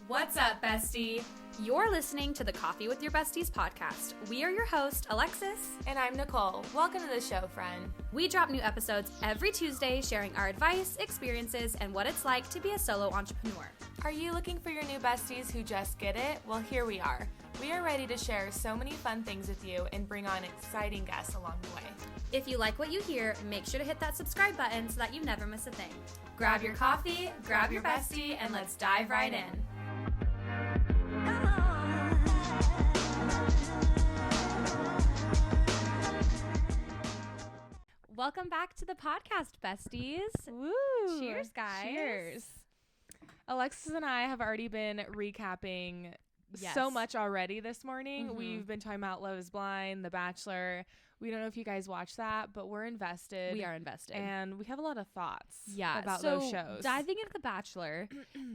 What's up, bestie? You're listening to the Coffee with Your Besties podcast. We are your host, Alexis. And I'm Nicole. Welcome to the show, friend. We drop new episodes every Tuesday sharing our advice, experiences, and what it's like to be a solo entrepreneur. Are you looking for your new besties who just get it? Well, here we are. We are ready to share so many fun things with you and bring on exciting guests along the way. If you like what you hear, make sure to hit that subscribe button so that you never miss a thing. Grab your coffee, grab your bestie, and let's dive right in. Welcome back to the podcast, besties. Woo! Cheers, guys. Cheers. Alexis and I have already been recapping so much already this morning. Mm-hmm. We've been talking about Love is Blind, The Bachelor. We don't know if you guys watch that, but we're invested. We are invested. And we have a lot of thoughts about so those shows. Diving into The Bachelor,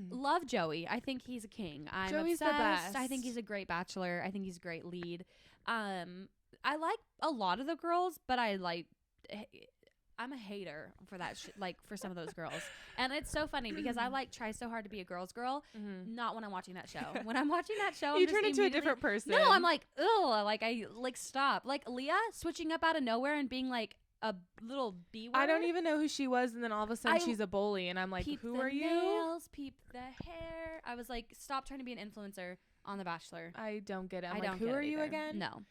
love Joey. I think he's a king. I'm Joey's obsessed. the best. I think he's a great bachelor. I think he's a great lead. I like a lot of the girls, but I'm a hater for that for some of those girls. And it's so funny because I try so hard to be a girl's girl, not when I'm watching that show. When I'm watching that show, you turn into a different person. No, I'm like, ugh, stop. Like Leah switching up out of nowhere and being like a little B word. I don't even know who she was, and then all of a sudden she's a bully, and I'm like, who are you? Nails, peep the hair. I was like, stop trying to be an influencer on The Bachelor. I don't get it. I'm I like, don't who get are it you either. again? No.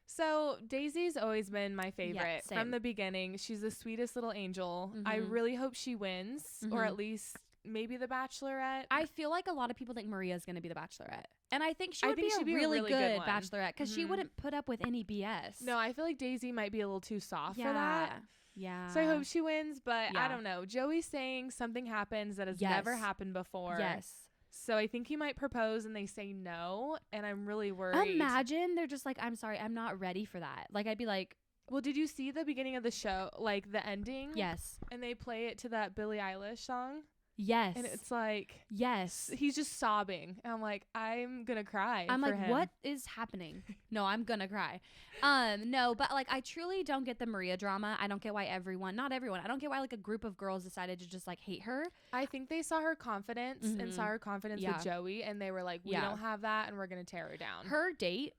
So Daisy's always been my favorite same. from the beginning. She's the sweetest little angel. Mm-hmm. I really hope she wins, or at least maybe the Bachelorette. I feel like a lot of people think Maria's going to be the Bachelorette. And I think she would be she'd a really good one. Bachelorette because she wouldn't put up with any BS. No, I feel like Daisy might be a little too soft for that. Yeah. So I hope she wins, but Yeah. I don't know. Joey's saying something happens that has never happened before. Yes. So I think he might propose and they say no, and I'm really worried. Imagine they're just like, I'm sorry, I'm not ready for that. Like, I'd be like, well, did you see the beginning of the show, like the ending? yes. And they play it to that Billie Eilish song? Yes. And it's like, yes. he's just sobbing. And I'm like, I'm going to cry. I'm for like, him. what is happening? No, I'm gonna cry. No, but like I truly don't get the Maria drama. I don't get why not everyone. I don't get why like a group of girls decided to just like hate her. I think they saw her confidence and saw her confidence with Joey, and they were like, we don't have that, and we're going to tear her down. Her date,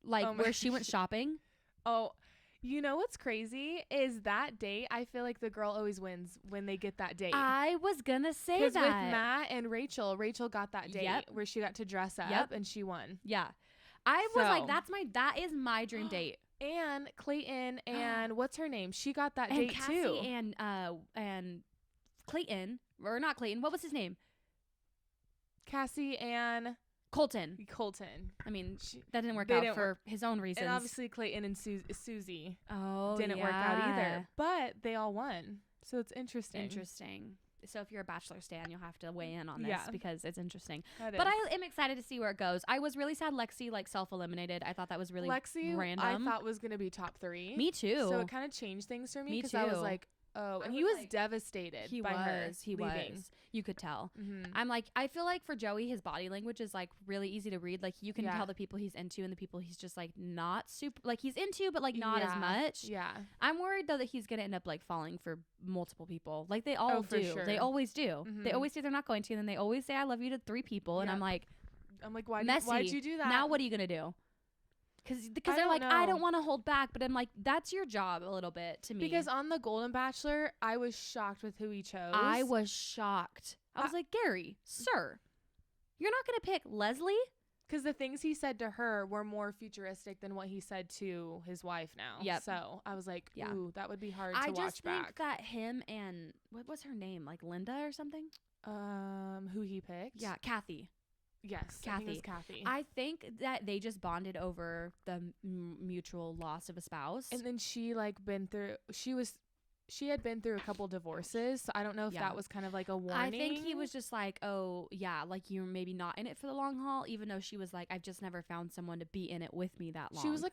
where she went shopping. Oh, you know what's crazy is that date. I feel like the girl always wins when they get that date. I was gonna say that because with Matt and Rachel got that date where she got to dress up and she won. Yeah, I was like, that is my dream date. And Clayton and what's her name? She got that date Cassie too. And Clayton, or not Clayton. What was his name? Cassie and Colton. I mean, that didn't work out for his own reasons. And obviously Clayton and Susie didn't work out either. But they all won. So it's interesting. So if you're a Bachelor stan, you'll have to weigh in on this because it's interesting. But I am excited to see where it goes. I was really sad Lexi self-eliminated. I thought that was really random. I thought was going to be top 3. Me too. So it kind of changed things for me because I was like, oh, and he was devastated by her leaving. You could tell. I'm like, I feel like for Joey, his body language is like really easy to read. Like you can tell the people he's into and the people he's just like not super, like he's into, but like not as much. Yeah. I'm worried though that he's going to end up like falling for multiple people. Like they all do. Sure. They always do. They always say they're not going to. And then they always say, I love you to 3 people. And I'm like, why'd you do that? Now what are you going to do? Because they're like, I don't want to hold back. But I'm like, that's your job a little bit to me. Because on The Golden Bachelor, I was shocked with who he chose. I was shocked. I was like, Gary, sir, you're not going to pick Leslie? Because the things he said to her were more futuristic than what he said to his wife now. Yep. So I was like, ooh, that would be hard to watch back. I just think that him and, what was her name? Like Linda or something? Who he picked? Yeah, Kathy. Yes, Kathy. I think it was Kathy. I think that they just bonded over the mutual loss of a spouse. And then she had been through a couple divorces, so I don't know if that was kind of like a warning. I think he was just like, oh yeah, like you're maybe not in it for the long haul, even though she was like, I've just never found someone to be in it with me that long. She was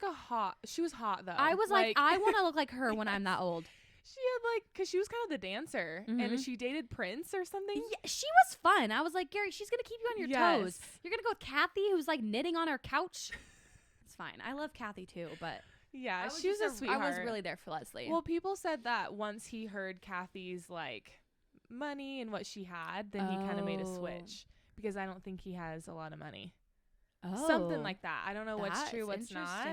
she was hot though. I was like I want to look like her when I'm that old. She had because she was kind of the dancer, and she dated Prince or something. Yeah, she was fun. I was like, Gary, she's gonna keep you on your toes. You're gonna go with Kathy, who's like knitting on her couch. It's fine. I love Kathy too, but yeah, she was a sweetheart. I was really there for Leslie. Well, people said that once he heard Kathy's money and what she had, then he kind of made a switch because I don't think he has a lot of money. Oh, something like that. I don't know what's true, what's not.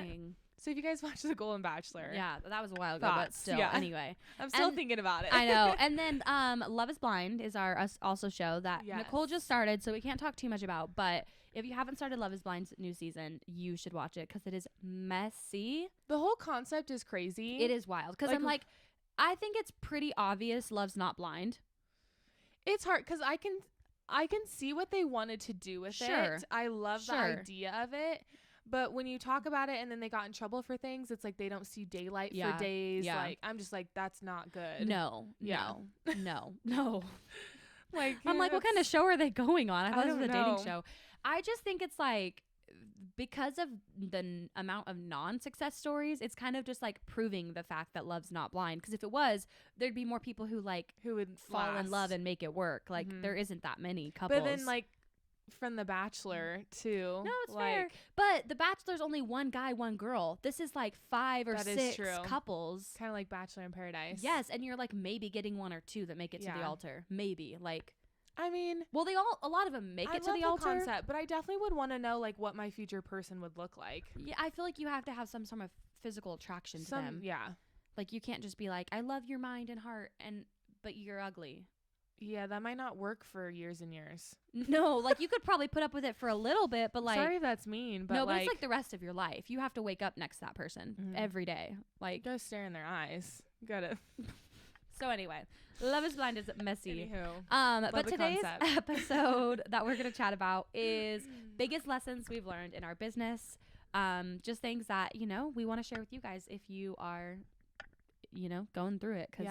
So if you guys watch The Golden Bachelor. Yeah, that was a while ago, but still. Yeah. Anyway. I'm still thinking about it. I know. And then Love is Blind is our also show that Nicole just started, so we can't talk too much about. But if you haven't started Love is Blind's new season, you should watch it because it is messy. The whole concept is crazy. It is wild. Because I think it's pretty obvious Love's not blind. It's hard because I can see what they wanted to do with it. I love the idea of it. But when you talk about it and then they got in trouble for things, it's like they don't see daylight for days. Yeah. Like, I'm just like, that's not good. No. Like, I'm like, what kind of show are they going on? I thought it was a dating show. I just think it's like, because of the amount of non-success stories, it's kind of just like proving the fact that love's not blind. Because if it was, there'd be more people who would fall in love and make it work. Like, there isn't that many couples. But then from The Bachelor too. No, it's fair. But The Bachelor's only one guy, one girl. This is like 5 or 6 couples. Kind of like Bachelor in Paradise. Yes, and you're like maybe getting 1 or 2 that make it to the altar. Maybe. Like, I mean, well, a lot of them make it to the altar. Concept, but I definitely would want to know like what my future person would look like. Yeah, I feel like you have to have some sort of physical attraction to them. Yeah. Like, you can't just be like, I love your mind and heart, but you're ugly. Yeah, that might not work for years and years. No, like, you could probably put up with it for a little bit, but like, sorry if that's mean, but no, but it's like the rest of your life. You have to wake up next to that person every day. Like, go stare in their eyes. You gotta. So anyway, Love is Blind is messy. Anywho, but today's episode that we're gonna chat about is biggest lessons we've learned in our business. Just things that we want to share with you guys if you are, going through it. 'Cause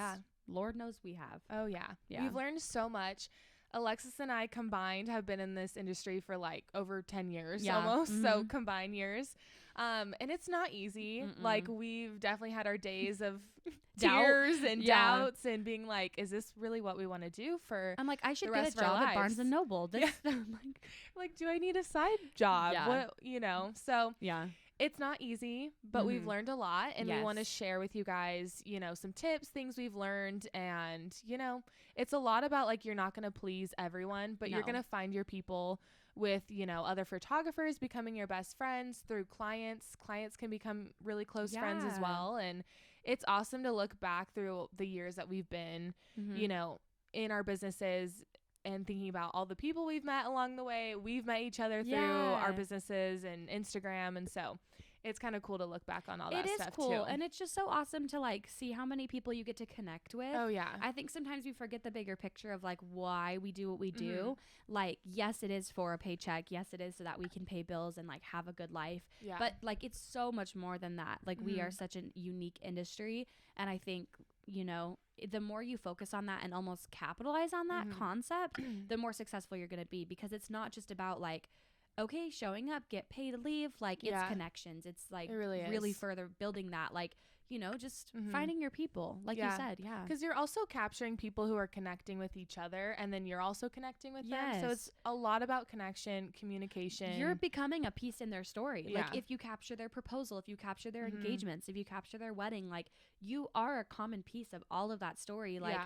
Lord knows we have. Oh, yeah. We've learned so much. Alexis and I combined have been in this industry for like over 10 years almost. So combined years. And it's not easy. Like, we've definitely had our days of tears and doubts and being like, is this really what we want to do for I'm like, I should get a job at Barnes & Noble. This like, do I need a side job? What, so it's not easy, but we've learned a lot, and we want to share with you guys, some tips, things we've learned. And, it's a lot about like, you're not going to please everyone, but you're going to find your people with, other photographers becoming your best friends through clients. Clients can become really close friends as well. And it's awesome to look back through the years that we've been, in our businesses and thinking about all the people we've met along the way. We've met each other through our businesses and Instagram. And so it's kind of cool to look back on all that stuff. It is cool. Too. And it's just so awesome to like see how many people you get to connect with. Oh, yeah. I think sometimes we forget the bigger picture of like why we do what we do. Like, yes, it is for a paycheck. Yes, it is so that we can pay bills and like have a good life. Yeah. But like, it's so much more than that. Like, we are such a unique industry. And I think, the more you focus on that and almost capitalize on that concept, the more successful you're going to be, because it's not just about like, okay, showing up, get paid, leave. Like, it's connections. It's like, it really further building that, like, just finding your people, like you said. Yeah. Because you're also capturing people who are connecting with each other, and then you're also connecting with them. So it's a lot about connection, communication. You're becoming a piece in their story. Like, if you capture their proposal, if you capture their engagements, if you capture their wedding, like, you are a common piece of all of that story. Like,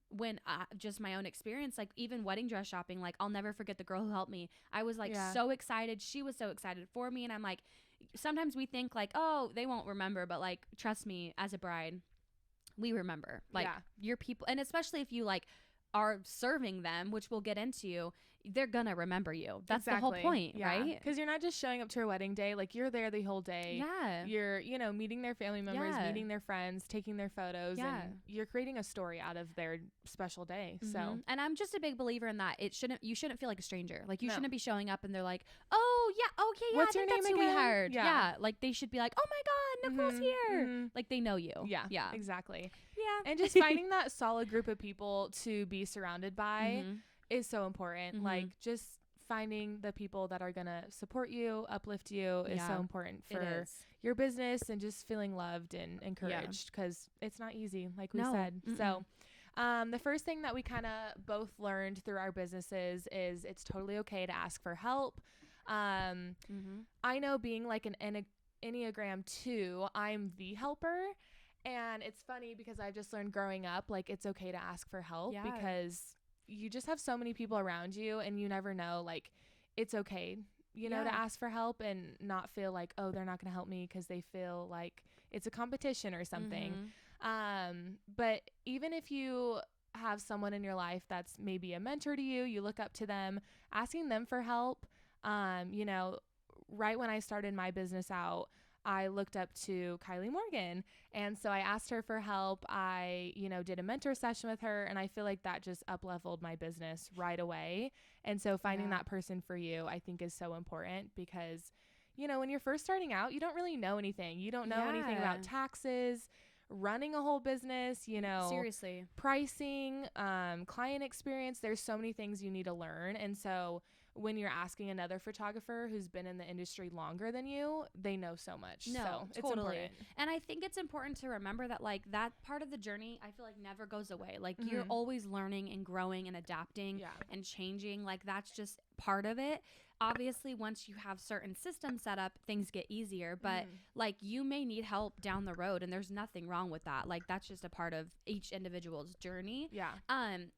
when just my own experience, like even wedding dress shopping, like I'll never forget the girl who helped me. I was like so excited. She was so excited for me. And I'm like, sometimes we think like, oh, they won't remember, but like, trust me, as a bride, we remember like your people. And especially if you like are serving them, which we'll get into, they're gonna remember you. That's the whole point, right? Because you're not just showing up to her wedding day. Like, you're there the whole day. Yeah. You're, meeting their family members, meeting their friends, taking their photos, and you're creating a story out of their special day. So, and I'm just a big believer in that. You shouldn't feel like a stranger. Like, you shouldn't be showing up and they're like, oh yeah, okay, yeah, what's your name that's again? Who we hired. Yeah. Like, they should be like, oh my God, Nicole's here. Like, they know you. Yeah. Exactly. Yeah. And just finding that solid group of people to be surrounded by is so important. Like, just finding the people that are going to support you, uplift you is so important for your business, and just feeling loved and encouraged, because it's not easy, like we said. So the first thing that we kind of both learned through our businesses is it's totally okay to ask for help. I know, being like an Enneagram 2, I'm the helper. And it's funny because I've just learned growing up, like, it's okay to ask for help because you just have so many people around you, and you never know, like, it's okay, you know, to ask for help and not feel like, oh, they're not going to help me because they feel like it's a competition or something. But even if you have someone in your life that's maybe a mentor to you, you look up to them, asking them for help. You know, right when I started my business out, I looked up to Kylie Morgan. And so I asked her for help. I, you know, did a mentor session with her, and I feel like that just up-leveled my business right away. And so finding that person for you, I think, is so important because, you know, when you're first starting out, you don't really know anything. You don't know anything about taxes, running a whole business, you know, seriously, pricing, client experience. There's so many things you need to learn. And so when you're asking another photographer who's been in the industry longer than you, they know so much. No, so it's totally. important. And I think it's important to remember that, like, that part of the journey, I feel like never goes away. Like, you're always learning and growing and adapting and changing. Like, that's just part of it. Obviously, once you have certain systems set up, things get easier, but like, you may need help down the road, and there's nothing wrong with that. Like, that's just a part of each individual's journey.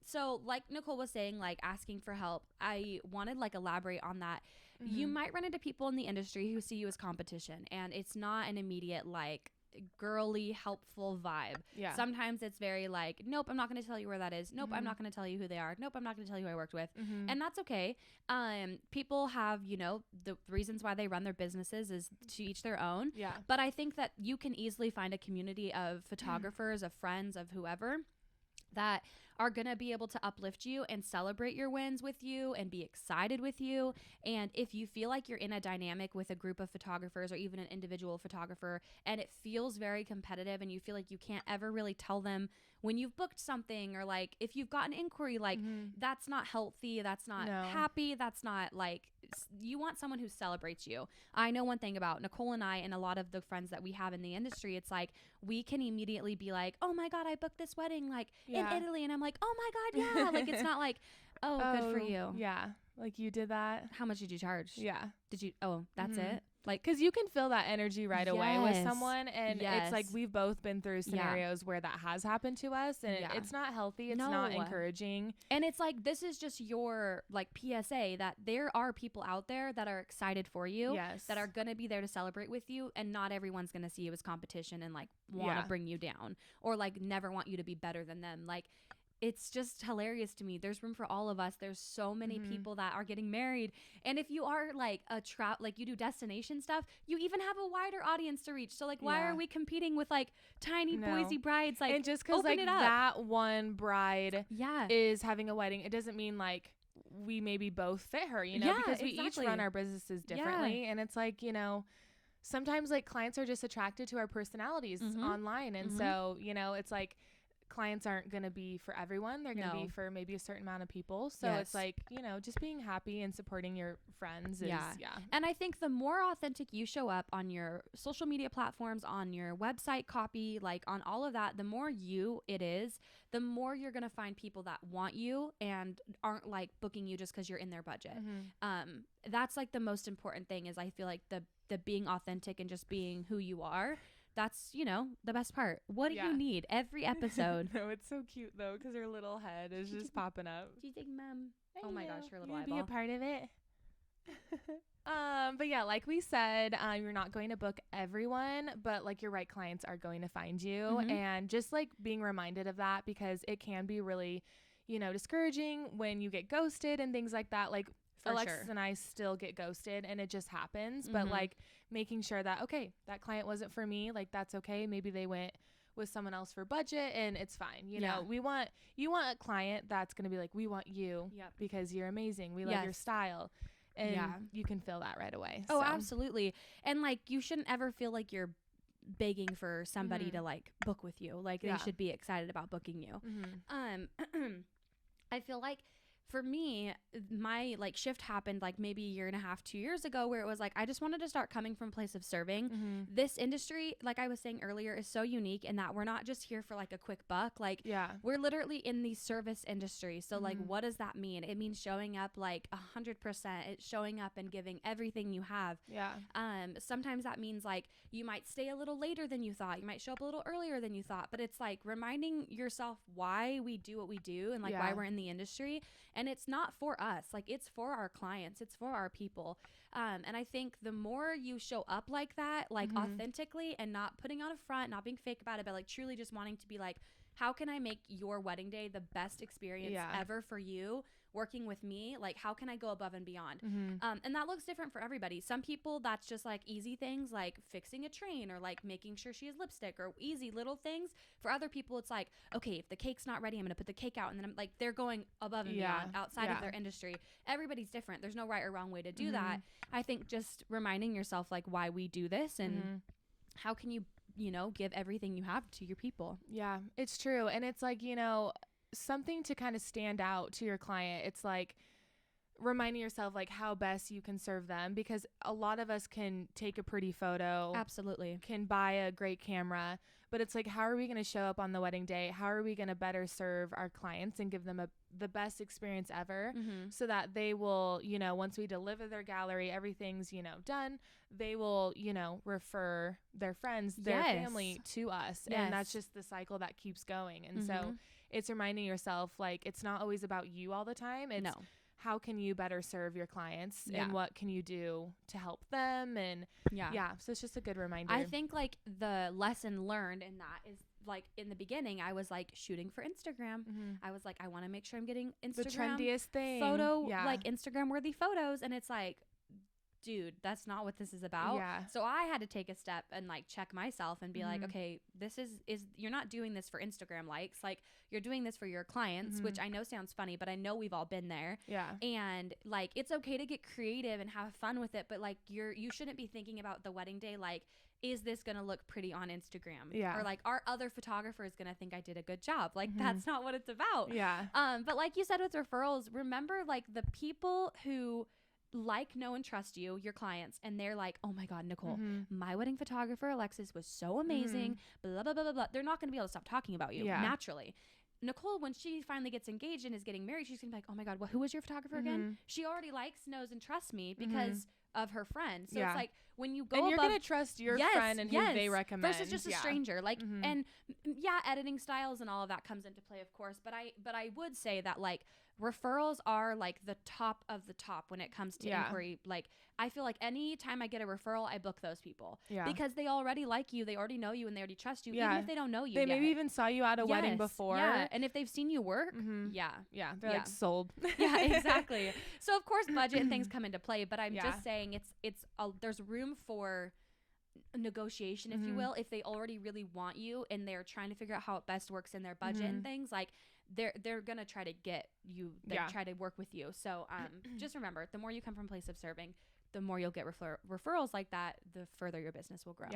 So like Nicole was saying, like, asking for help, I wanted like elaborate on that. You might run into people in the industry who see you as competition, and it's not an immediate like girly helpful vibe. Sometimes it's very like, nope, I'm not going to tell you where that is. Nope, I'm not going to tell you who they are. Nope, I'm not going to tell you who I worked with. And that's okay. People have, you know, the reasons why they run their businesses is to each their own. But I think that you can easily find a community of photographers, of friends, of whoever that are going to be able to uplift you and celebrate your wins with you and be excited with you. And if you feel like you're in a dynamic with a group of photographers or even an individual photographer, and it feels very competitive and you feel like you can't ever really tell them when you've booked something, or like if you've got an inquiry, like that's not healthy, that's not happy, that's not like, you want someone who celebrates you. I know one thing about Nicole and I and a lot of the friends that we have in the industry, it's like we can immediately be like, oh my God, I booked this wedding like in Italy, and I'm like, oh my God, yeah. Like, it's not like, oh, good for you. Like, you did that. How much did you charge? Did you, that's it? Like, because you can feel that energy right away with someone, and it's like we've both been through scenarios where that has happened to us, and it's not healthy. It's not encouraging. And it's like, this is just your like PSA that there are people out there that are excited for you, that are gonna be there to celebrate with you, and not everyone's gonna see you as competition and like want to bring you down or like never want you to be better than them. Like, it's just hilarious to me. There's room for all of us. There's so many people that are getting married. And if you are like like you do destination stuff, you even have a wider audience to reach. So like, why are we competing with like tiny Boise brides? Like, and just because like that one bride is having a wedding, it doesn't mean like we maybe both fit her, you know, because we each run our businesses differently. And it's like, you know, sometimes like clients are just attracted to our personalities online. And so, you know, it's like, clients aren't going to be for everyone. They're going to be for maybe a certain amount of people. So it's like, you know, just being happy and supporting your friends is, And I think the more authentic you show up on your social media platforms, on your website copy, like on all of that, the more you it is, the more you're going to find people that want you and aren't like booking you just because you're in their budget. That's like the most important thing, is I feel like the being authentic and just being who you are. That's, you know, the best part. What do you need every episode? No, it's so cute though, because her little head is just popping up. Do you think, Mom? Oh my gosh, her little eyeball. Be a part of it. But yeah, like we said, you're not going to book everyone, but like your right clients are going to find you, and just like being reminded of that, because it can be really, you know, discouraging when you get ghosted and things like that. Like, Alexis and I still get ghosted, and it just happens. But like making sure that, okay, that client wasn't for me, like that's okay. Maybe they went with someone else for budget, and it's fine. You know, you want a client that's going to be like, we want you because you're amazing. We love your style. And you can feel that right away. Oh, absolutely. And like, you shouldn't ever feel like you're begging for somebody to like book with you. Like, they should be excited about booking you. I feel like for me, my like shift happened like maybe a year and a half, 2 years ago, where it was like I just wanted to start coming from a place of serving. This industry, like I was saying earlier, is so unique in that we're not just here for like a quick buck. Like we're literally in the service industry. So like what does that mean? It means showing up like 100%. It's showing up and giving everything you have. Sometimes that means like you might stay a little later than you thought. You might show up a little earlier than you thought. But it's like reminding yourself why we do what we do and like why we're in the industry. And it's not for us, like it's for our clients, it's for our people. And I think the more you show up like that, like authentically and not putting on a front, not being fake about it, but like truly just wanting to be like, how can I make your wedding day the best experience ever for you? Working with me, like how can I go above and beyond? And that looks different for everybody. Some people, that's just like easy things like fixing a train or like making sure she has lipstick or easy little things. For other people, it's like, okay, if the cake's not ready, I'm gonna put the cake out, and then I'm like, they're going above and beyond outside of their industry. Everybody's different. There's no right or wrong way to do that. I think just reminding yourself like why we do this and how can you give everything you have to your people. Yeah, it's true. And it's like, something to kind of stand out to your client. It's like reminding yourself like how best you can serve them, because a lot of us can take a pretty photo, absolutely, can buy a great camera, but it's like, how are we going to show up on the wedding day? How are we going to better serve our clients and give them the best experience ever, so that they will, once we deliver their gallery, everything's, done, they will, refer their friends, their family to us. And that's just the cycle that keeps going. And so it's reminding yourself, like, it's not always about you all the time. It's how can you better serve your clients and what can you do to help them? And so it's just a good reminder. I think like the lesson learned in that is like in the beginning, I was like shooting for Instagram. I was like, I want to make sure I'm getting Instagram, the trendiest thing, like Instagram worthy photos. And it's like, dude, that's not what this is about. So I had to take a step and like check myself and be like, okay, this is you're not doing this for Instagram likes. Like you're doing this for your clients, which I know sounds funny, but I know we've all been there. And like, it's okay to get creative and have fun with it. But like you shouldn't be thinking about the wedding day like, is this going to look pretty on Instagram? Or like, are other photographers going to think I did a good job? Like, that's not what it's about. But like you said with referrals, remember like the people who like, know, and trust you, your clients, and they're like, oh my God, Nicole, my wedding photographer, Alexis, was so amazing, blah, blah, blah, blah, blah. They're not going to be able to stop talking about you naturally. Nicole, when she finally gets engaged and is getting married, she's going to be like, oh my God, who was your photographer again? She already likes, knows, and trusts me because of her friend. So it's like when you go and you're going to trust your friend and who they recommend versus just a stranger. Like, and editing styles and all of that comes into play, of course. But I would say that like referrals are like the top of the top when it comes to inquiry. Like I feel like any time I get a referral, I book those people because they already like you, they already know you, and they already trust you, even if they don't know you. They maybe even saw you at a wedding before. And if they've seen you work, they're like sold. Exactly. So of course budget and things come into play, but I'm just saying there's room for negotiation, if you will, if they already really want you and they're trying to figure out how it best works in their budget and things. Like they're gonna try to get you, try to work with you. So just remember, the more you come from a place of serving, the more you'll get referrals like that, the further your business will grow.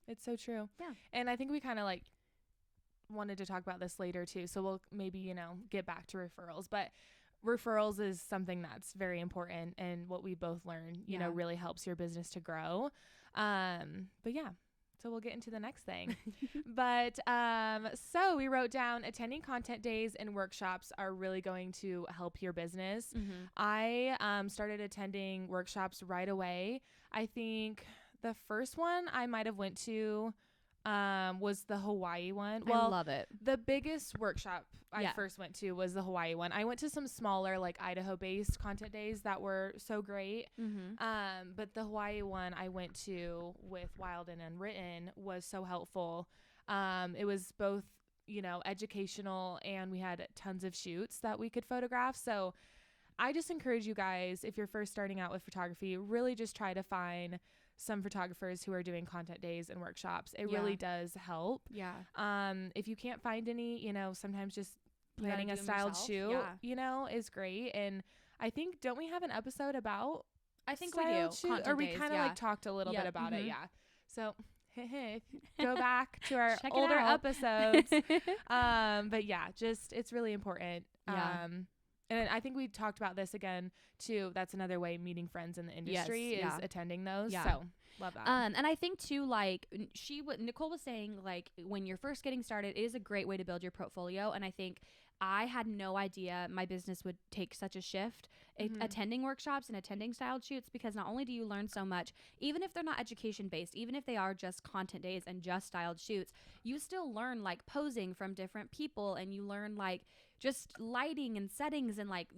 It's so true. And I think we kind of like wanted to talk about this later too, so we'll maybe get back to referrals. But referrals is something that's very important, and what we both learned really helps your business to grow. But so we'll get into the next thing. But so we wrote down, attending content days and workshops are really going to help your business. I started attending workshops right away. I think the first one I might have went to was the Hawaii one. Well, I love it. The biggest workshop I first went to was the Hawaii one. I went to some smaller, like Idaho-based content days that were so great. But the Hawaii one I went to with Wild and Unwritten was so helpful. It was both, educational, and we had tons of shoots that we could photograph. So I just encourage you guys, if you're first starting out with photography, really just try to find some photographers who are doing content days and workshops. It really does help. If you can't find any, sometimes just planning a styled shoot, is great. And I think, don't we have an episode about I think we do. Or we kind of like talked a little bit about it. So go back to our older episodes. But just, it's really important. And I think we talked about this again too. That's another way meeting friends in the industry is attending those. Yeah. So love that. And I think too, like Nicole was saying, like when you're first getting started, it is a great way to build your portfolio. And I think I had no idea my business would take such a shift attending workshops and attending styled shoots, because not only do you learn so much, even if they're not education based, even if they are just content days and just styled shoots, you still learn like posing from different people, and you learn like just lighting and settings, and like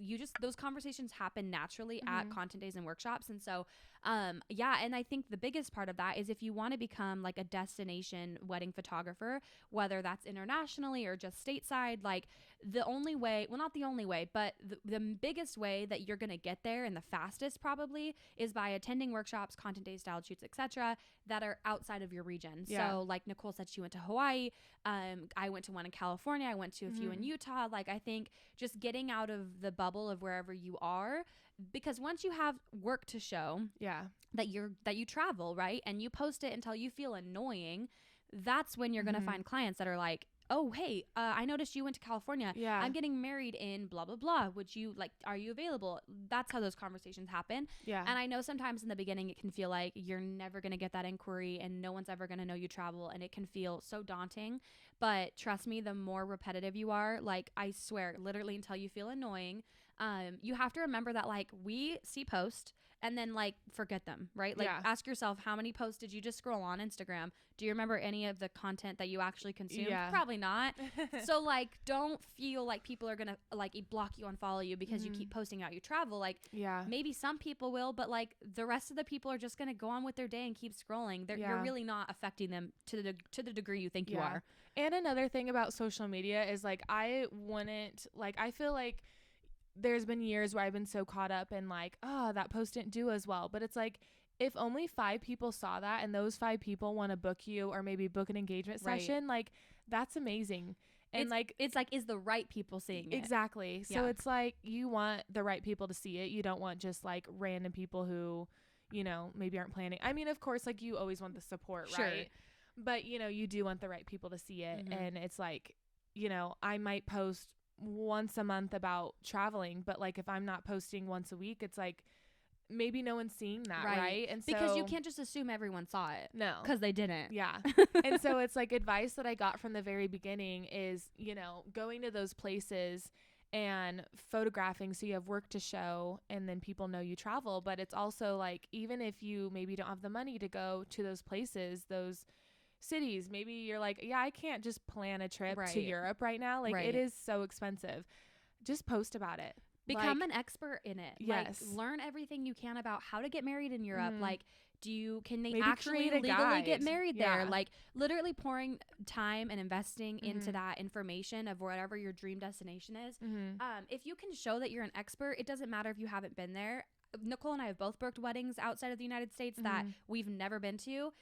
those conversations happen naturally at content days and workshops. And so and I think the biggest part of that is if you want to become like a destination wedding photographer, whether that's internationally or just stateside, like the only way, well, not the only way, but the biggest way that you're going to get there, and the fastest probably, is by attending workshops, content days, styled shoots, etc., that are outside of your region. So like Nicole said, she went to Hawaii. I went to one in California. I went to a few in Utah. Like I think just getting out of the bubble of wherever you are, because once you have work to show that you travel, right, and you post it until you feel annoying, that's when you're going to find clients that are like, oh, hey, I noticed you went to California. Yeah. I'm getting married in blah, blah, blah. Would you are you available? That's how those conversations happen. Yeah. And I know sometimes in the beginning it can feel like you're never going to get that inquiry and no one's ever going to know you travel. And it can feel so daunting. But trust me, the more repetitive you are, like I swear, literally until you feel annoying, you have to remember that like we see posts and then like forget them, right? Like ask yourself, how many posts did you just scroll on Instagram? Do you remember any of the content that you actually consumed? Probably not. So like don't feel like people are gonna like block you, unfollow you because you keep posting out you travel. Like maybe some people will, but like the rest of the people are just gonna go on with their day and keep scrolling. You're really not affecting them to the degree you think you are. And another thing about social media is like I feel like there's been years where I've been so caught up in like, oh, that post didn't do as well. But it's like, if only 5 people saw that and those 5 people want to book you or maybe book an engagement session, like that's amazing. And it's like, is the right people seeing it? Exactly. So it's like, you want the right people to see it. You don't want just like random people who, you know, maybe aren't planning. I mean, of course, like you always want the support, right? But you know, you do want the right people to see it. And it's like, you know, I might post once a month about traveling, but like if I'm not posting once a week, it's like maybe no one's seeing that, right? And so, because you can't just assume everyone saw it. No, because they didn't. And so it's like advice that I got from the very beginning is, you know, going to those places and photographing so you have work to show and then people know you travel. But it's also like, even if you maybe don't have the money to go to those places, those cities, maybe you're like, yeah, I can't just plan a trip to Europe right now. Like it is so expensive. Just post about it. Become an expert in it. Yes. Like learn everything you can about how to get married in Europe. Like can they maybe actually legally get married there? Like literally pouring time and investing into that information of whatever your dream destination is. If you can show that you're an expert, it doesn't matter if you haven't been there. Nicole and I have both booked weddings outside of the United States that we've never been to.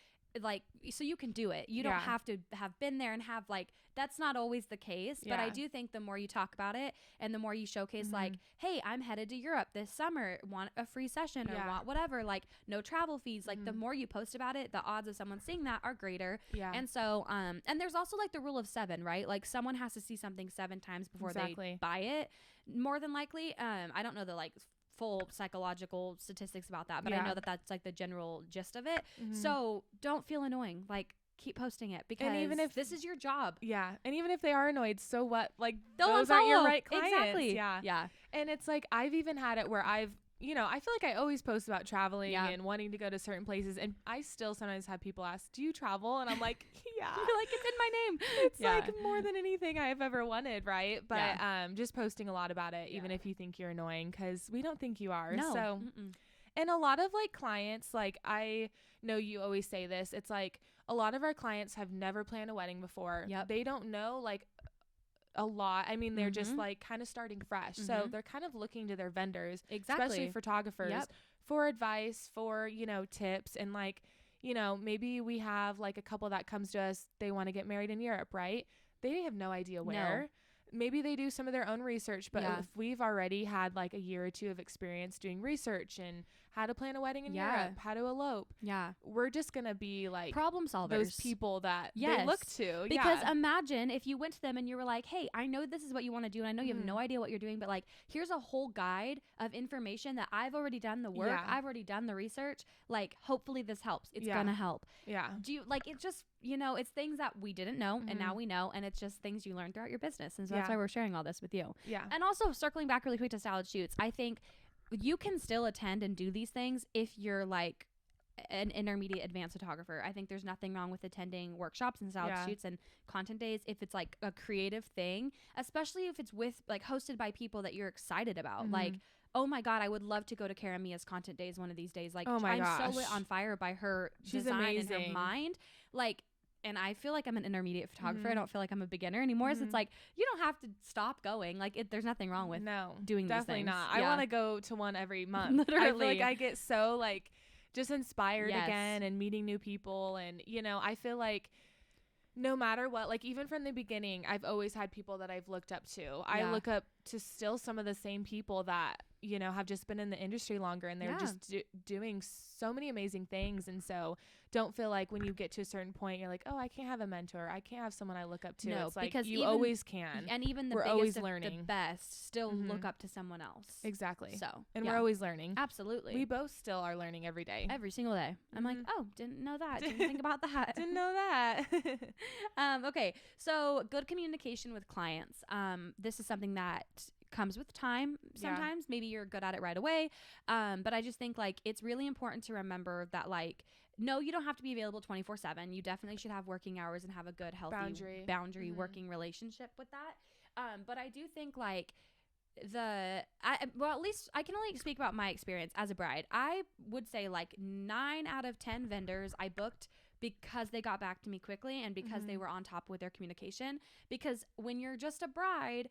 Like, so you can do it. You don't have to have been there and have like, that's not always the case. But I do think the more you talk about it and the more you showcase like, hey, I'm headed to Europe this summer, want a free session or want whatever, like no travel fees. Like the more you post about it, the odds of someone seeing that are greater. And so, and there's also like the rule of 7, right? Like someone has to see something 7 times before they buy it. More than likely. I don't know the like full psychological statistics about that, but I know that that's like the general gist of it. So don't feel annoying. Like keep posting it, because even if this is your job. And even if they are annoyed, so what? Like those aren't your right clients. Exactly. And it's like, I've even had it where I feel like I always post about traveling and wanting to go to certain places, and I still sometimes have people ask, do you travel? And I'm like, yeah. You're like, it's in my name. It's like more than anything I've ever wanted, right? But just posting a lot a lot, even if you think you're annoying, because we don't think you are. No. So and a lot of like clients, like I know you always say this, it's like a lot of our clients have never planned a wedding before. They don't know like a lot. I mean, they're just like kind of starting fresh. So they're kind of looking to their vendors, especially photographers, for advice, for, you know, tips. And like, you know, maybe we have like a couple that comes to us, they want to get married in Europe, right? They have no idea where. No. Maybe they do some of their own research, but if we've already had like a year or 2 of experience doing research and how to plan a wedding in Europe, how to elope. Yeah. We're just going to be like problem solvers. Those people that they look to. Because imagine if you went to them and you were like, hey, I know this is what you want to do. And I know you have no idea what you're doing, but like, here's a whole guide of information that I've already done the work. I've already done the research. Like, hopefully this helps. It's going to help. Yeah. Do you like, it just, you know, it's things that we didn't know and now we know. And it's just things you learn throughout your business. And so that's why we're sharing all this with you. Yeah. And also circling back really quick to Salad Shoots, I think you can still attend and do these things if you're like an intermediate advanced photographer. I think there's nothing wrong with attending workshops and salad shoots and content days if it's like a creative thing, especially if it's with like hosted by people that you're excited about. Like, oh my God, I would love to go to Kara Mia's content days one of these days. Like, I'm so lit on fire by her design and her mind. Like, and I feel like I'm an intermediate photographer. I don't feel like I'm a beginner anymore. So it's like, you don't have to stop going. Like, there's nothing wrong with doing these things. Definitely not. I want to go to one every month. Literally. I feel like I get so like just inspired again and meeting new people. And, you know, I feel like no matter what, like even from the beginning, I've always had people that I've looked up to. I look up to still some of the same people that, you know, have just been in the industry longer and they're just doing so many amazing things. And so don't feel like when you get to a certain point, you're like, oh, I can't have a mentor. I can't have someone I look up to. No, it's like because you always can. And even the we're biggest always of learning. The best still look up to someone else. Exactly. So, and we're always learning. Absolutely. We both still are learning every day. Every single day. I'm like, oh, didn't know that. Didn't think about that. Didn't know that. Okay. So good communication with clients. This is something that comes with time sometimes. Maybe you're good at it right away. But I just think like it's really important to remember that like, no, you don't have to be available 24/7. You definitely should have working hours and have a good, healthy boundary working relationship with that. But I do think like at least I can only speak about my experience as a bride. I would say like 9 out of 10 vendors I booked because they got back to me quickly and because they were on top with their communication. Because when you're just a bride,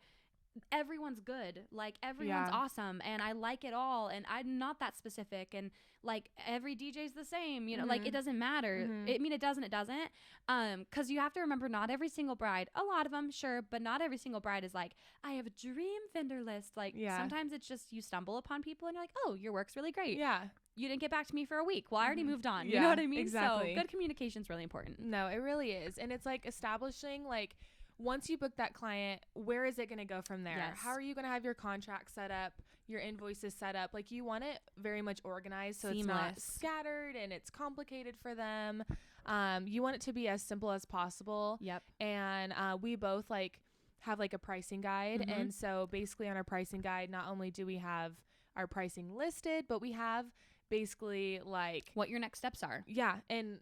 everyone's good, like everyone's awesome and I like it all and I'm not that specific and like every DJ's the same, you know, like it doesn't matter. I mean, it doesn't because you have to remember not every single bride, a lot of them sure, but not every single bride is like, I have a dream vendor list. Like sometimes it's just you stumble upon people and you're like, oh, your work's really great. You didn't get back to me for a week. Well, I already moved on. You know what I mean? Exactly. So good communication is really important. No, it really is. And it's like establishing like once you book that client, where is it going to go from there? Yes. How are you going to have your contract set up, your invoices set up? Like you want it very much organized so it's not scattered and it's complicated for them. You want it to be as simple as possible. Yep. And we both like have like a pricing guide. And so basically on our pricing guide, not only do we have our pricing listed, but we have basically like what your next steps are. Yeah. And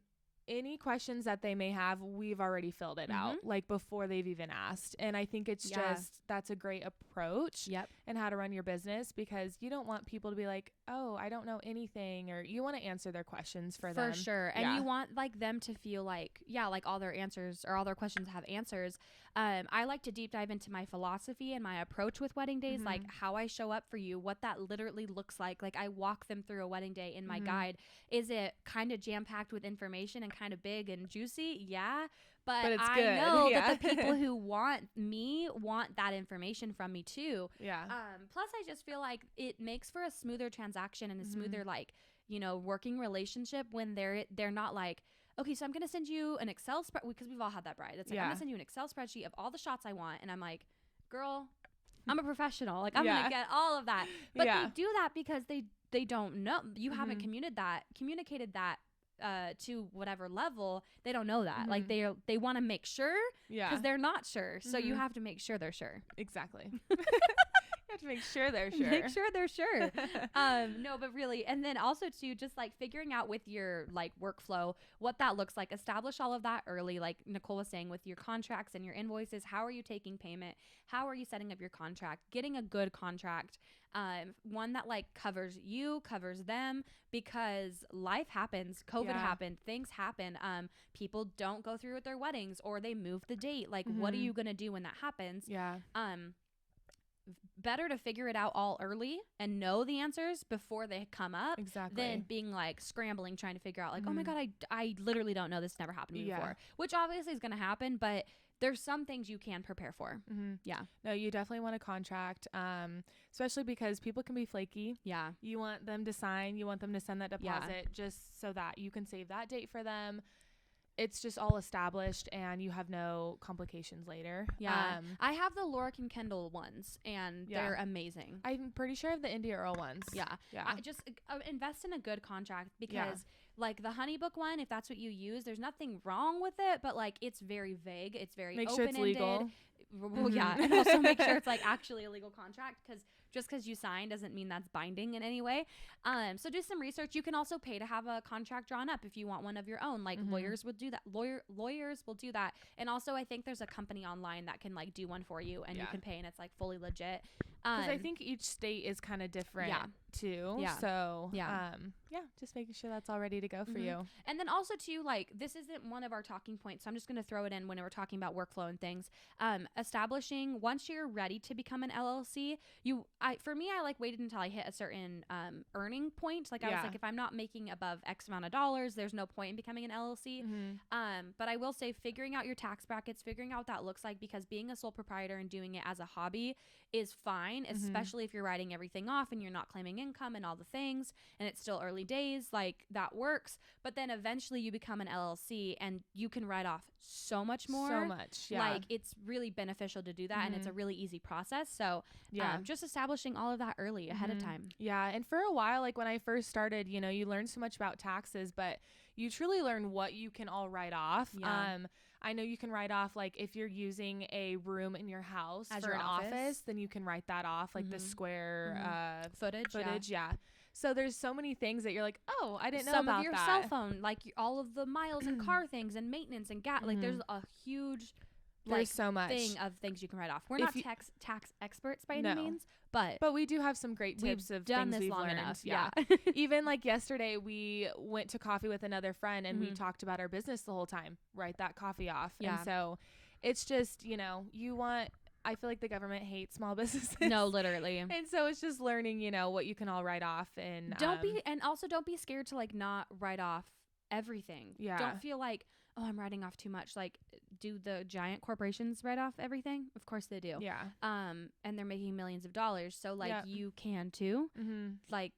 any questions that they may have, we've already filled it out like before they've even asked. And I think it's just, that's a great approach and how to run your business because you don't want people to be like, oh, I don't know anything, or you want to answer their questions for them. For sure. And you want like them to feel like, like all their answers or all their questions have answers. I like to deep dive into my philosophy and my approach with wedding days, like how I show up for you, what that literally looks like. Like I walk them through a wedding day in my guide. Is it kind of jam-packed with information and kind of big and juicy? Yeah. But it's I good. know that the people who want that information from me too. Yeah. Plus I just feel like it makes for a smoother transaction and a smoother, like, you know, working relationship when they're not like, okay, so I'm going to send you an Excel spreadsheet, because we've all had that bride. That's like, I'm going to send you an Excel spreadsheet of all the shots I want. And I'm like, girl, I'm a professional. Like, I'm going to get all of that. But they do that because they don't know. You haven't communicated that to whatever level. They don't know that. Like, they want to make sure because they're not sure. So you have to make sure they're sure. Exactly. You have to make sure they're sure. Make sure they're sure. No, but really, and then also too, just like figuring out with your like workflow what that looks like. Establish all of that early, like Nicole was saying, with your contracts and your invoices. How are you taking payment? How are you setting up your contract? Getting a good contract, one that like covers you, covers them, because life happens. COVID happened. Things happen. People don't go through with their weddings, or they move the date. Like, what are you gonna do when that happens? Yeah. Better to figure it out all early and know the answers before they come up than being like scrambling trying to figure out like, oh my God, I literally don't know, this never happened to me before, which obviously is going to happen, but there's some things you can prepare for. Yeah. No, you definitely want a contract, especially because people can be flaky. Yeah. You want them to sign. You want them to send that deposit just so that you can save that date for them. It's just all established and you have no complications later. Yeah. I have the Lorik and Kendall ones and they're amazing. I'm pretty sure I have the India Earl ones. Yeah. I just invest in a good contract because like the Honeybook one, if that's what you use, there's nothing wrong with it, but like it's very vague. It's very make open-ended. sure it's legal. Well, yeah. And also make sure it's like actually a legal contract because just because you sign doesn't mean that's binding in any way. So do some research. You can also pay to have a contract drawn up if you want one of your own. Like lawyers would do that. Lawyers will do that. And also I think there's a company online that can like do one for you and you can pay and it's like fully legit. Because I think each state is kind of different too. Yeah. So just making sure that's all ready to go for you. And then also too, like this isn't one of our talking points, so I'm just going to throw it in when we're talking about workflow and things. Establishing once you're ready to become an LLC, for me, I like waited until I hit a certain earning point. Like I was like, if I'm not making above X amount of dollars, there's no point in becoming an LLC. But I will say figuring out your tax brackets, figuring out what that looks like, because being a sole proprietor and doing it as a hobby is fine, especially if you're writing everything off and you're not claiming income and all the things, and it's still early days, like that works. But then eventually you become an LLC and you can write off so much more. So much, yeah. Like it's really beneficial to do that, and it's a really easy process. So just establishing all of that early ahead of time. Yeah, and for a while, like when I first started, you know, you learn so much about taxes, but you truly learn what you can all write off. Yeah. I know you can write off, like, if you're using a room in your house as for your an office, then you can write that off, like the square footage. Yeah. So there's so many things that you're like, oh, I didn't know about that. Some of your cell phone, like all of the miles and car things and maintenance and gas. Like there's a huge there's so much thing of things you can write off. We're not tax experts by any means, but we do have some great tips of done things this we've long learned. Enough. Yeah. Even like yesterday, we went to coffee with another friend and we talked about our business the whole time. Write that coffee off. Yeah. And so it's just, you know, I feel like the government hates small businesses. No, literally. And so it's just learning, you know, what you can all write off, and don't be scared to like not write off everything. Yeah. Don't feel like, oh, I'm writing off too much. Like, do the giant corporations write off everything? Of course they do. Yeah. And they're making millions of dollars. So like you can too. Like,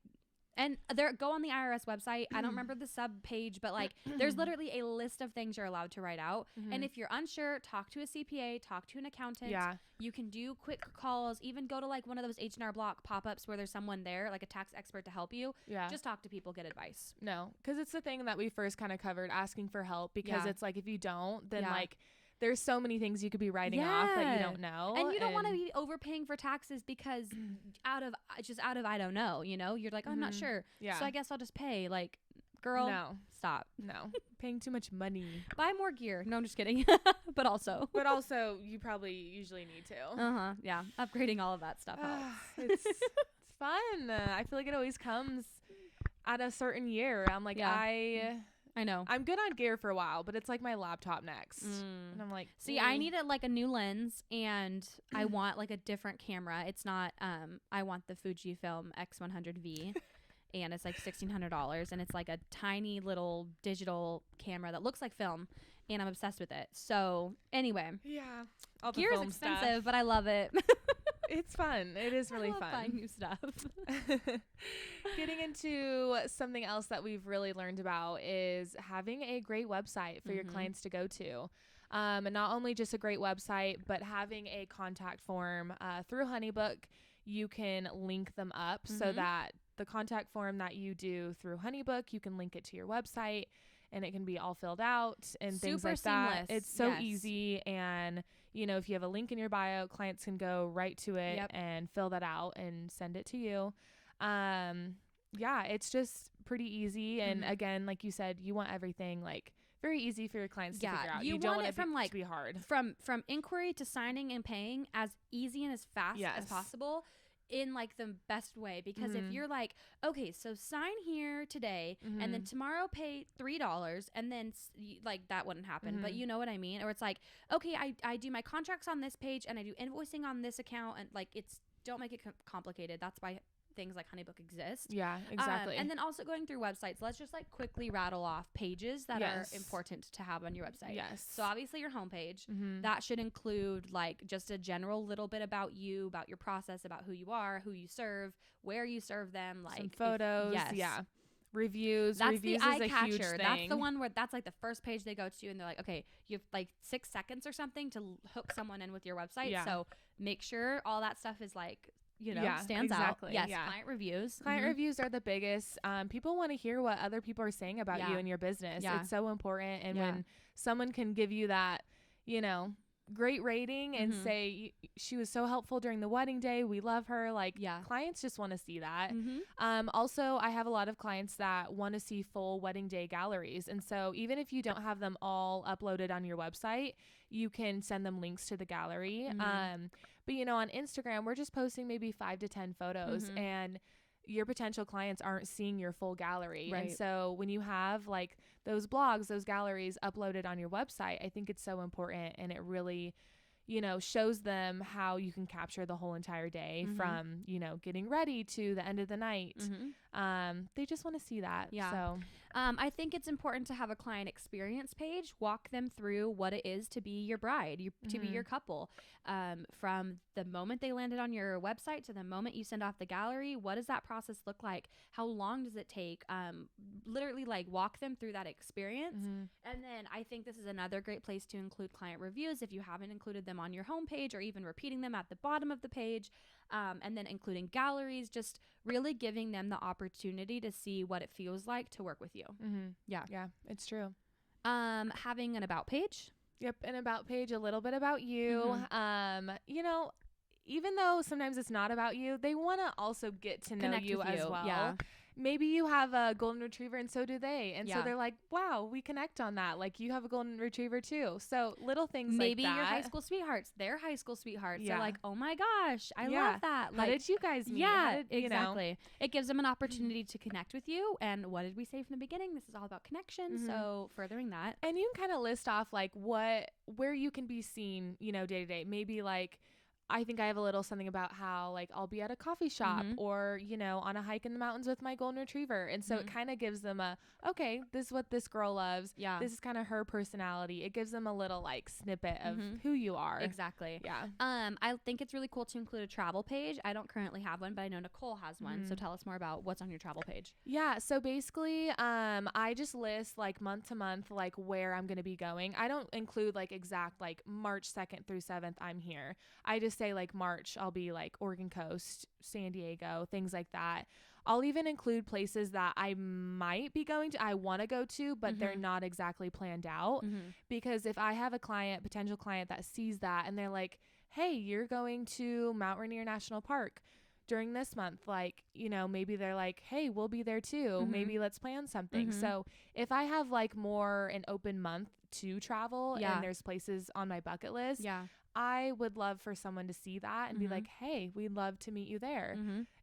and go on the IRS website. I don't remember the sub page, but like there's literally a list of things you're allowed to write out. And if you're unsure, talk to a CPA, talk to an accountant. Yeah. You can do quick calls, even go to like one of those H&R Block pop-ups where there's someone there, like a tax expert to help you. Yeah. Just talk to people, get advice. No, because it's the thing that we first kind of covered, asking for help, because it's like, if you don't, then like there's so many things you could be writing off that you don't know. And you don't want to be overpaying for taxes because out of I don't know, you know, you're like, oh, I'm not sure. Yeah. So I guess I'll just pay. Like, girl, no, stop. No, paying too much money. Buy more gear. No, I'm just kidding. But also you probably usually need to. Yeah. Upgrading all of that stuff helps. It's fun. I feel like it always comes at a certain year. I'm like, I know. I'm good on gear for a while, but it's like my laptop next. And I'm like, see, I need a new lens, and I want like a different camera. It's not, I want the Fujifilm X100V, and it's like $1,600, and it's like a tiny little digital camera that looks like film, and I'm obsessed with it. So anyway. Yeah. All the gear is film expensive, stuff. But I love it. It's fun. It is really fun. Buying new stuff. Getting into something else that we've really learned about is having a great website for your clients to go to. And not only just a great website, but having a contact form through Honeybook. You can link them up so that the contact form that you do through Honeybook, you can link it to your website, and it can be all filled out and things like that. It's so easy. And you know, if you have a link in your bio, clients can go right to it and fill that out and send it to you. Yeah, it's just pretty easy. And again, like you said, you want everything like very easy for your clients to figure out. You don't want it to be hard. From inquiry to signing and paying as easy and as fast as possible, in like the best way. Because if you're like, okay, so sign here today and then tomorrow pay $3, and then like that wouldn't happen. But you know what I mean? Or it's like, okay, I do my contracts on this page and I do invoicing on this account, and like don't make it complicated. That's why things like Honeybook exist. Yeah, exactly. And then also going through websites, let's just like quickly rattle off pages that are important to have on your website. Yes. So obviously your homepage, that should include like just a general little bit about you, about your process, about who you are, who you serve, where you serve them, like some photos. Yeah. Reviews. That's Reviews the eye is a catcher. huge thing. That's the one where that's like the first page they go to and they're like, okay, you have like 6 seconds or something to hook someone in with your website. Yeah. So make sure all that stuff is like, stands exactly. out. Yes, yeah. client reviews. Client reviews are the biggest. People want to hear what other people are saying about you and your business. Yeah. It's so important. And when someone can give you that, great rating and say she was so helpful during the wedding day, we love her, like clients just want to see that. Also, I have a lot of clients that want to see full wedding day galleries, and so even if you don't have them all uploaded on your website, you can send them links to the gallery. But on Instagram we're just posting maybe 5 to 10 photos and your potential clients aren't seeing your full gallery. Right. And so when you have like those blogs, those galleries uploaded on your website, I think it's so important, and it really, shows them how you can capture the whole entire day from, getting ready to the end of the night. They just want to see that. Yeah. So I think it's important to have a client experience page, walk them through what it is to be your bride, to be your couple. From the moment they landed on your website to the moment you send off the gallery, what does that process look like? How long does it take? Literally like walk them through that experience. And then I think this is another great place to include client reviews if you haven't included them on your homepage, or even repeating them at the bottom of the page. And then including galleries, just really giving them the opportunity to see what it feels like to work with you. Yeah, it's true. Having an about page. Yep, an about page, a little bit about you. Even though sometimes it's not about you, they want to also get to know Connect you with as you. well. Yeah. Maybe you have a golden retriever and so do they. And so they're like, wow, we connect on that. Like you have a golden retriever too. So little things Maybe like that. your high school sweethearts, their high school sweethearts. Yeah. They're like, oh my gosh, I love that. How did you guys meet? Yeah, exactly. It gives them an opportunity to connect with you. And what did we say from the beginning? This is all about connection. So furthering that. And you can kind of list off like where you can be seen, day to day. Maybe like, I think I have a little something about how like I'll be at a coffee shop or, on a hike in the mountains with my golden retriever. And so it kind of gives them okay, this is what this girl loves. Yeah. This is kind of her personality. It gives them a little like snippet of who you are. Exactly. Yeah. I think it's really cool to include a travel page. I don't currently have one, but I know Nicole has one. So tell us more about what's on your travel page. Yeah. So basically, I just list like month to month, like where I'm going to be going. I don't include like exact, like March 2nd through 7th, I'm here. I just say like March, I'll be like Oregon Coast, San Diego, things like that. I'll even include places that I might be going to, I want to go to, but they're not exactly planned out. Because if I have a potential client that sees that and they're like, hey, you're going to Mount Rainier National Park during this month, like, maybe they're like, hey, we'll be there too. Maybe let's plan something. So if I have like more an open month to travel and there's places on my bucket list, I would love for someone to see that and be like, hey, we'd love to meet you there.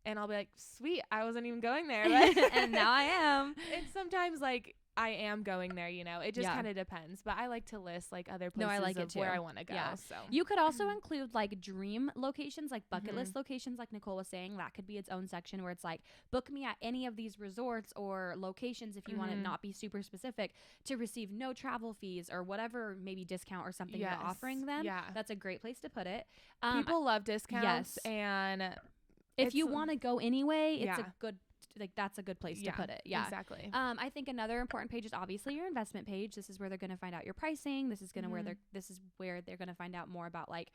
And I'll be like, sweet, I wasn't even going there. And now I am. And sometimes like I am going there, it just kind of depends. But I like to list like other places of where I want to go. Yeah. So you could also include like dream locations, like bucket list locations, like Nicole was saying. That could be its own section where it's like, book me at any of these resorts or locations if you want to not be super specific, to receive no travel fees or whatever, maybe discount or something you're offering them. Yeah. That's a great place to put it. People love discounts. And if you want to go anyway, it's a good, like that's a good place to put it. Yeah, exactly. I think another important page is obviously your investment page. This is where they're going to find out your pricing. This is going to this is where they're going to find out more about like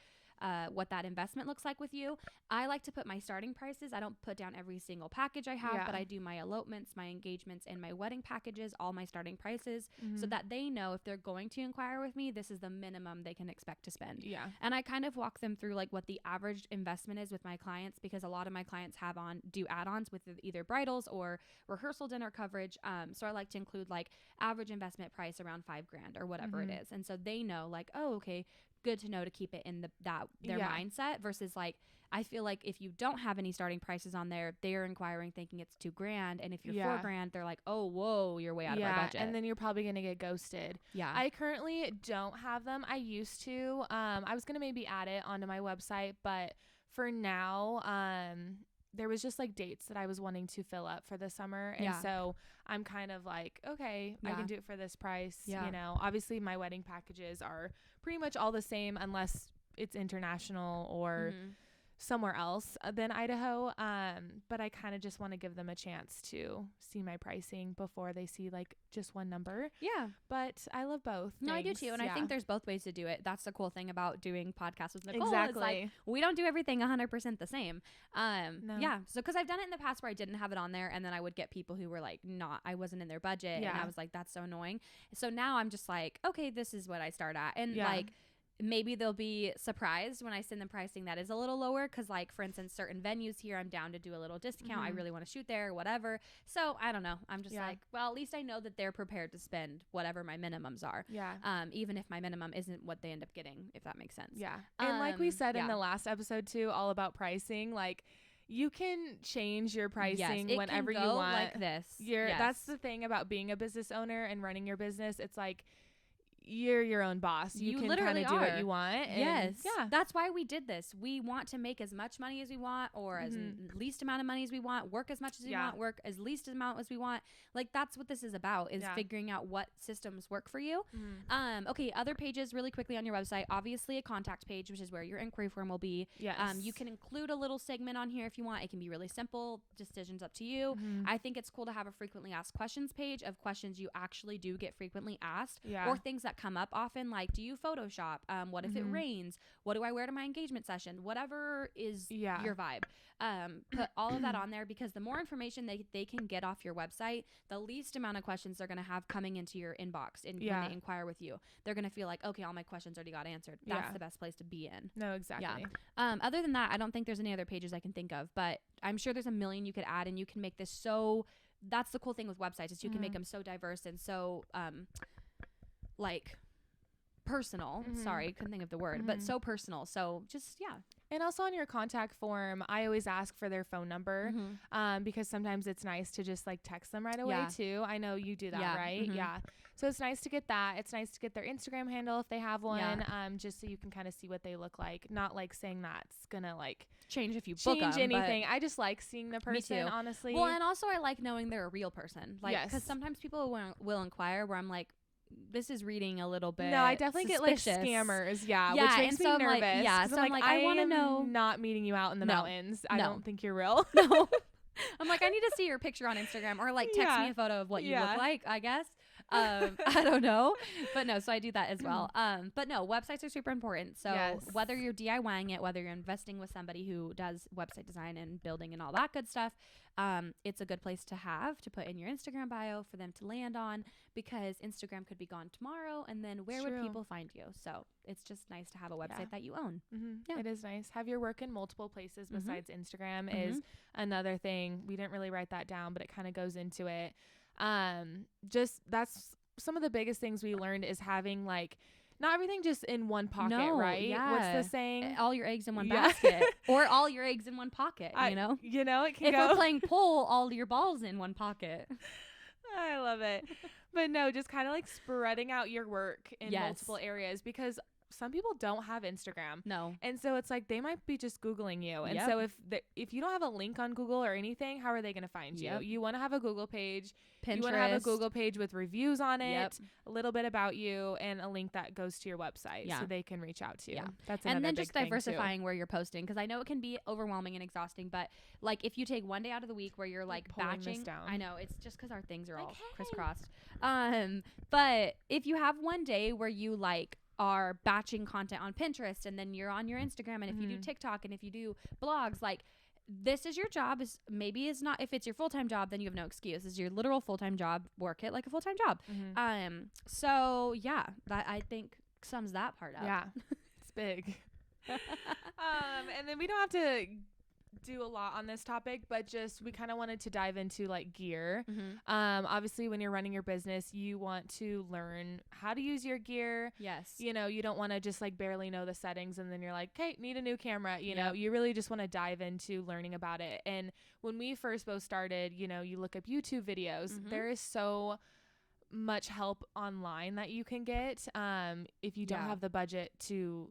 what that investment looks like with you. I like to put my starting prices. I don't put down every single package I have, but I do my elopements, my engagements, and my wedding packages, all my starting prices, so that they know if they're going to inquire with me, this is the minimum they can expect to spend. Yeah. And I kind of walk them through like what the average investment is with my clients, because a lot of my clients do add-ons with either bridals or rehearsal dinner coverage. So I like to include like average investment price around $5,000 or whatever it is. And so they know like, oh, okay, good to know to keep it in their mindset, versus like, I feel like if you don't have any starting prices on there, they're inquiring thinking it's $2,000. And if you're $4,000, they're like, oh, whoa, you're way out of our budget. And then you're probably going to get ghosted. Yeah. I currently don't have them. I used to. I was going to maybe add it onto my website, but for now, there was just like dates that I was wanting to fill up for the summer. And so I'm kind of like, okay, I can do it for this price. You know, obviously my wedding packages are pretty much all the same unless it's international or somewhere else than Idaho. But I kind of just want to give them a chance to see my pricing before they see like just one number. Yeah. But I love both. No, I do too. And I think there's both ways to do it. That's the cool thing about doing podcasts with Nicole. Exactly. Like, we don't do everything 100% the same. No. Yeah. So, cause I've done it in the past where I didn't have it on there and then I would get people who were like, I wasn't in their budget. And I was like, that's so annoying. So now I'm just like, okay, this is what I start at. And like, maybe they'll be surprised when I send them pricing that is a little lower. Cause like, for instance, certain venues here, I'm down to do a little discount. I really want to shoot there or whatever. So I don't know. I'm just like, well, at least I know that they're prepared to spend whatever my minimums are. Yeah. Even if my minimum isn't what they end up getting, if that makes sense. Yeah. And like we said in the last episode too, all about pricing, like, you can change your pricing whenever you want. Like this. That's the thing about being a business owner and running your business. It's like, you're your own boss. You can literally do what you want. Yes. Yeah. That's why we did this. We want to make as much money as we want, or as least amount of money as we want, work as much as we want, work as least amount as we want. Like, that's what this is about, is figuring out what systems work for you. Okay. Other pages really quickly on your website, obviously a contact page, which is where your inquiry form will be. Yes. You can include a little segment on here if you want. It can be really simple. Decisions up to you. I think it's cool to have a frequently asked questions page of questions you actually do get frequently asked, or things that come up often, like, do you Photoshop? What if it rains? What do I wear to my engagement session? Whatever is your vibe. Put all of that on there, because the more information they can get off your website, the least amount of questions they're going to have coming into your inbox when they inquire with you. They're going to feel like, okay, all my questions already got answered. That's the best place to be in. No, exactly. Yeah. Other than that, I don't think there's any other pages I can think of, but I'm sure there's a million you could add, and you can make this so, that's the cool thing with websites, is you can make them so diverse and so like personal. Sorry, couldn't think of the word, but so personal. So just And also on your contact form, I always ask for their phone number, because sometimes it's nice to just like text them right away too. I know you do that, right? Yeah. So it's nice to get that. It's nice to get their Instagram handle if they have one, just so you can kind of see what they look like. Not like saying that's gonna like change if you book anything. I just like seeing the person, honestly. Well, and also I like knowing they're a real person. Like, because sometimes people will inquire where I'm like, this is reading a little bit. No, I definitely suspicious. Get like scammers. Yeah. Which makes me nervous. So I'm like, I want to know. Not meeting you out in the mountains. I don't think you're real. No. I'm like, I need to see your picture on Instagram, or like text me a photo of what you look like, I guess. I don't know, but no, so I do that as well. But no, websites are super important. So whether you're DIYing it, whether you're investing with somebody who does website design and building and all that good stuff, it's a good place to have to put in your Instagram bio for them to land on, because Instagram could be gone tomorrow, and then where would people find you? So it's just nice to have a website that you own. It is nice. Have your work in multiple places besides Instagram is another thing. We didn't really write that down, but it kind of goes into it. Just that's some of the biggest things we learned, is having like not everything just in one pocket, right? Yeah. What's the saying? All your eggs in one basket, or all your eggs in one pocket. You know, it can if we're playing pool, all your balls in one pocket. I love it. But no, just kind of like spreading out your work in multiple areas, because some people don't have Instagram. No. And so it's like they might be just Googling you. And so if you don't have a link on Google or anything, how are they going to find you? You want to have a Google page. Pinterest. You want to have a Google page with reviews on it, a little bit about you, and a link that goes to your website so they can reach out to you. Yeah. That's another and then big just diversifying where you're posting, because I know it can be overwhelming and exhausting, but like if you take one day out of the week where you're like batching, I know it's just because our things are all crisscrossed. But if you have one day where you like are batching content on Pinterest, and then you're on your Instagram, and if you do TikTok, and if you do blogs, like this is your job. Is maybe it's not, if it's your full-time job, then you have no excuse. This is your literal full-time job. Work it like a full-time job. So yeah, that I think sums that part up. Yeah. It's big. And then we don't have to do a lot on this topic, but just we kind of wanted to dive into like gear. Obviously when you're running your business, you want to learn how to use your gear. Yes. You know, you don't want to just like barely know the settings and then you're like, okay, need a new camera. You know, you really just want to dive into learning about it. And when we first both started, you know, you look up YouTube videos, there is so much help online that you can get if you don't have the budget to,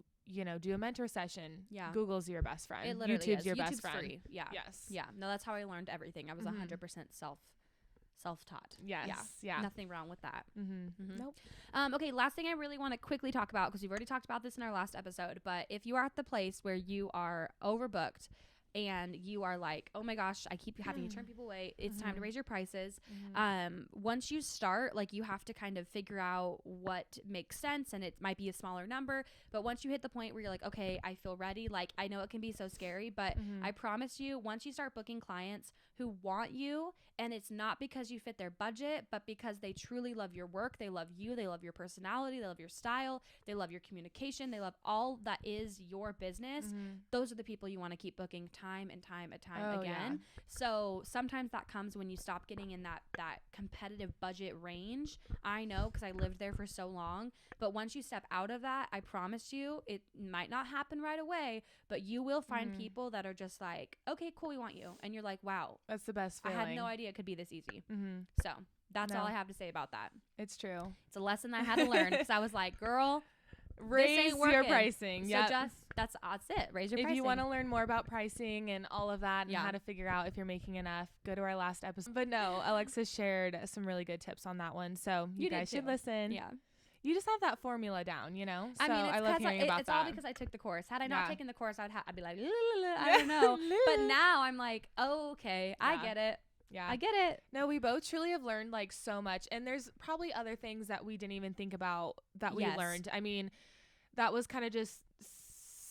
do a mentor session. Yeah. Google's your best friend. It literally YouTube's is. your YouTube's best friend. Free. Yeah. Yes. Yeah. No, that's how I learned everything. I was 100% self-taught. Yes. Yeah. Nothing wrong with that. Nope. Okay. Last thing I really want to quickly talk about, because we've already talked about this in our last episode, but if you are at the place where you are overbooked and you are like, oh my gosh, I keep having to turn people away, it's time to raise your prices. Once you start, like, you have to kind of figure out what makes sense, and it might be a smaller number, but once you hit the point where you're like, okay, I feel ready, like, I know it can be so scary, but I promise you, once you start booking clients who want you, and it's not because you fit their budget, but because they truly love your work, they love you, they love your personality, they love your style, they love your communication, they love all that is your business, those are the people you want to keep booking time and time again. Yeah. So sometimes that comes when you stop getting in that competitive budget range. I know, because I lived there for so long, but once you step out of that, I promise you, it might not happen right away, but you will find people that are just like, okay, cool, we want you. And you're like, wow, that's the best feeling. I had no idea it could be this easy. So that's all I have to say about that. It's true. It's a lesson I had to learn, because I was like, girl, raise your pricing. So just that's it. Raise your pricing. If you want to learn more about pricing and all of that and how to figure out if you're making enough, go to our last episode. But no, Alexis shared some really good tips on that one. So you guys should listen. Yeah. You just have that formula down, So I love hearing about that. It's all because I took the course. Had I not taken the course, I'd be like, I don't know. But now I'm like, oh, okay, I get it. Yeah, I get it. No, we both truly have learned like so much, and there's probably other things that we didn't even think about that we learned. I mean, that was kind of just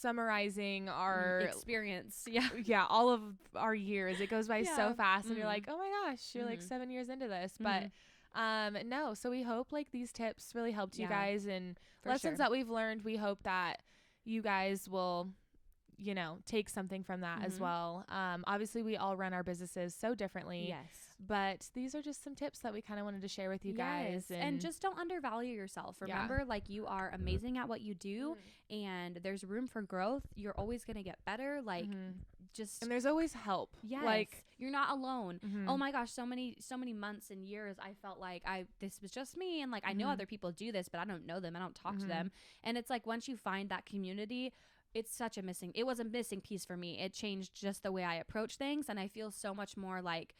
summarizing our experience. Yeah, all of our years. It goes by so fast, and you're like, oh my gosh, you're like 7 years into this, but. No, so we hope like these tips really helped you guys, and lessons that we've learned. We hope that you guys will, take something from that as well. Obviously we all run our businesses so differently. Yes. But these are just some tips that we kind of wanted to share with you guys. And just don't undervalue yourself. Remember, like, you are amazing at what you do, and there's room for growth. You're always going to get better. Like, and there's always help. Yes. Like, you're not alone. Oh my gosh, so many months and years I felt like this was just me, and like I know other people do this, but I don't know them. I don't talk to them. And it's like, once you find that community, it was a missing piece for me. It changed just the way I approach things, and I feel so much more like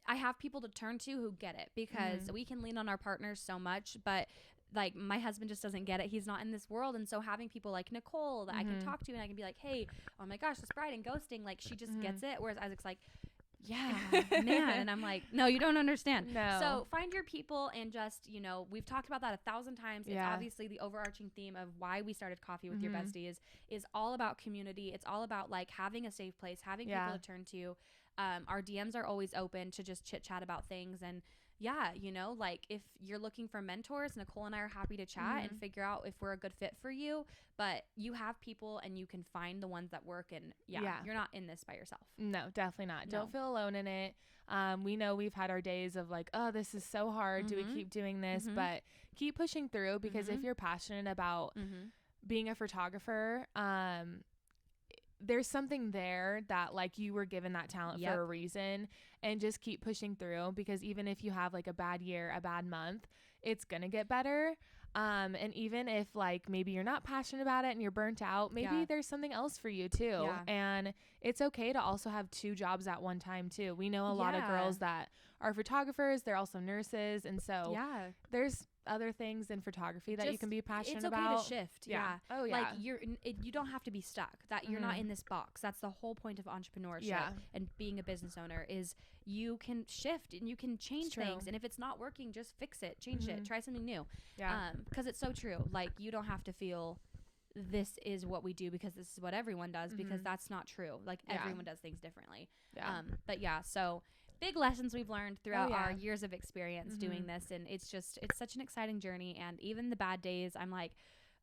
I have people to turn to who get it, because we can lean on our partners so much, but like my husband just doesn't get it. He's not in this world. And so having people like Nicole that I can talk to, and I can be like, hey, oh my gosh, this bride and ghosting, like she just gets it. Whereas Isaac's like, yeah, man. And I'm like, no, you don't understand. No. So find your people, and just, we've talked about that 1,000 times. It's obviously the overarching theme of why we started Coffee with Your Besties is all about community. It's all about like having a safe place, having people to turn to. Our DMs are always open to just chit chat about things. And like if you're looking for mentors, Nicole and I are happy to chat and figure out if we're a good fit for you. But you have people, and you can find the ones that work. And you're not in this by yourself. No, definitely not. No. Don't feel alone in it. We know we've had our days of like, oh, this is so hard. Do we keep doing this? But keep pushing through, because if you're passionate about being a photographer, there's something there that like you were given that talent for a reason, and just keep pushing through, because even if you have like a bad year, a bad month, it's gonna get better. And even if like maybe you're not passionate about it and you're burnt out, maybe there's something else for you too. Yeah. And it's okay to also have 2 jobs at one time too. We know a lot of girls that are photographers, they're also nurses, and so there's other things in photography that you can be passionate about. It's okay to shift. Yeah. Oh yeah. Like you don't have to be stuck. That you're not in this box. That's the whole point of entrepreneurship and being a business owner, is you can shift and you can change things. And if it's not working, just fix it, change it, try something new. Yeah. Because it's so true. Like, you don't have to feel this is what we do because this is what everyone does, because that's not true. Like everyone does things differently. Yeah. But so big lessons we've learned throughout our years of experience doing this. And it's such an exciting journey. And even the bad days, I'm like,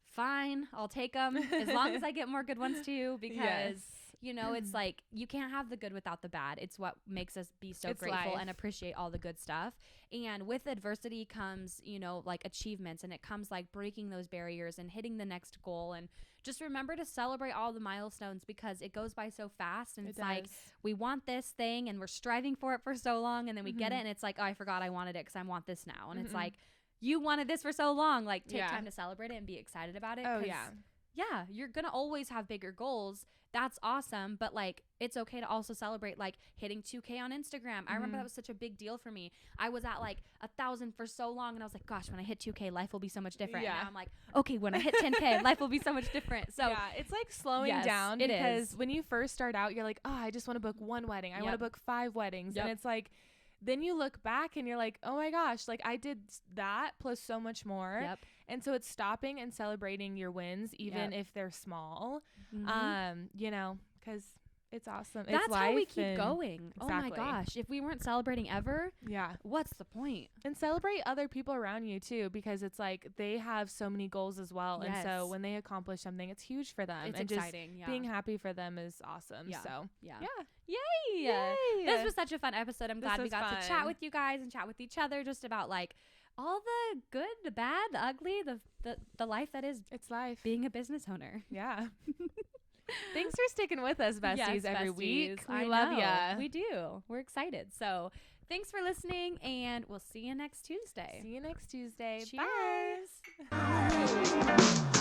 fine, I'll take them as long as I get more good ones too, because it's like, you can't have the good without the bad. It's what makes us be so grateful and appreciate all the good stuff. And with adversity comes, like achievements, and it comes like breaking those barriers and hitting the next goal. And just remember to celebrate all the milestones, because it goes by so fast. And it's like, we want this thing and we're striving for it for so long, and then we get it and it's like, oh, I forgot I wanted it because I want this now. And it's like, you wanted this for so long. Like, take time to celebrate it and be excited about it. Oh yeah. Yeah, you're going to always have bigger goals. That's awesome. But like, it's okay to also celebrate like hitting 2K on Instagram. I remember that was such a big deal for me. I was at like 1,000 for so long. And I was like, gosh, when I hit 2K, life will be so much different. And now I'm like, okay, when I hit 10K, life will be so much different. So yeah, it's like slowing down because when you first start out, you're like, oh, I just want to book one wedding. I want to book 5 weddings. And it's like, then you look back and you're like, oh my gosh, like I did that plus so much more. Yep. And so it's stopping and celebrating your wins, even if they're small, you know, because it's awesome. That's it's life how we keep going. Exactly. Oh my gosh. If we weren't celebrating ever, what's the point? And celebrate other people around you too, because it's like they have so many goals as well. Yes. And so when they accomplish something, it's huge for them. It's and exciting. Just being happy for them is awesome. Yeah. So yeah. Yay. This was such a fun episode. I'm glad we got fun. to chat with you guys and chat with each other just about like all the good, the bad, the ugly, the life that is life being a business owner. Yeah. Thanks for sticking with us, besties, every week. We love ya. We do. We're excited. So thanks for listening, and we'll see you next Tuesday. See you next Tuesday. Cheers. Bye.